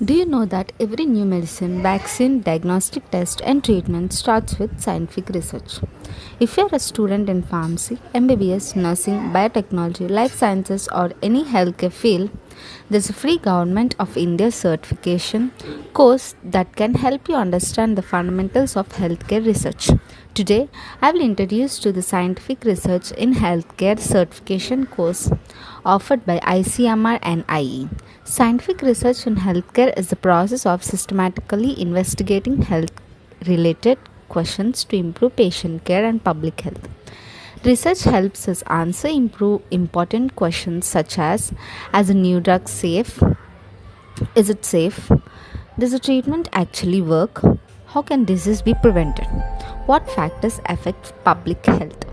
Do you know that every new medicine, vaccine, diagnostic test, and treatment starts with scientific research? If you are a student in pharmacy, MBBS, nursing, biotechnology, life sciences, or any healthcare field, there's a free Government of India certification course that can help you understand the fundamentals of healthcare research. Today, I will introduce to the scientific research in healthcare certification course offered by ICMR-NIE. Scientific research in healthcare is the process of systematically investigating health related questions to improve patient care and public health. Research helps us answer improve important questions such as a new drug safe? Is it safe? Does the treatment actually work? How can disease be prevented? What factors affect public health?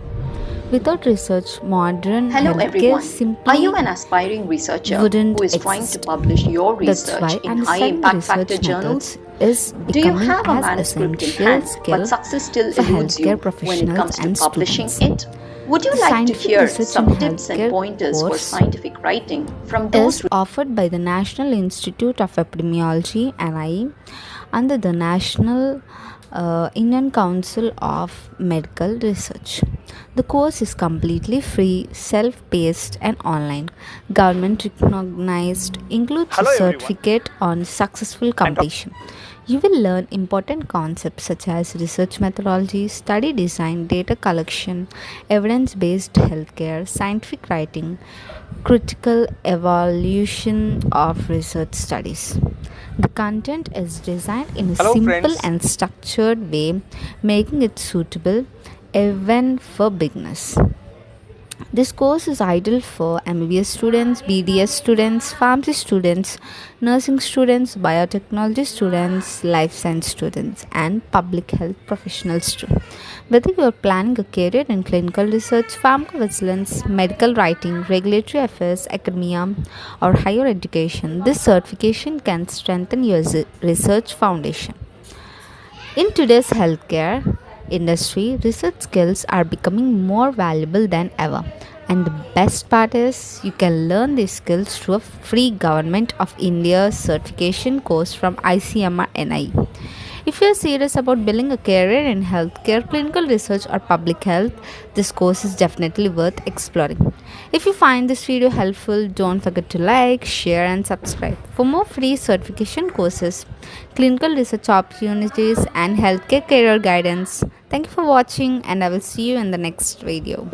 Without research, modern Hello healthcare everyone. Are you simply an aspiring researcher wouldn't who is trying to exist. publish your That's research why in high understanding impact factor research journals? methods is Do you becoming have a as manuscript in essential hand skill but success still for eludes you healthcare when it professionals comes to and publishing students. it? Would you The like to scientific hear research in some tips and healthcare pointers for course scientific writing from is those offered by the National Institute of Epidemiology (NIE) under the National Indian Council of Medical Research. The course is completely free, self-paced, and online. Government recognized, includes a Hello everyone. certificate on successful completion. You will learn important concepts such as research methodology, study design, data collection, evidence based healthcare, scientific writing, critical evaluation of research studies. The content is designed in a Hello simple friends. and structured way, making it suitable even for beginners. This course is ideal for MBBS students, BDS students, pharmacy students, nursing students, biotechnology students, life science students, and public health professionals too. Whether you are planning a career in clinical research, pharmacovigilance, medical writing, regulatory affairs, academia, or higher education, this certification can strengthen your research foundation. In today's healthcare industry, research skills are becoming more valuable than ever. And the best part is you can learn these skills through a free Government of India certification course from ICMR-NIE. If you are serious about building a career in healthcare, clinical research, or public health, this course is definitely worth exploring. If you find this video helpful, don't forget to like, share, and subscribe. For more free certification courses, clinical research opportunities, and healthcare career guidance, thank you for watching, and I will see you in the next video.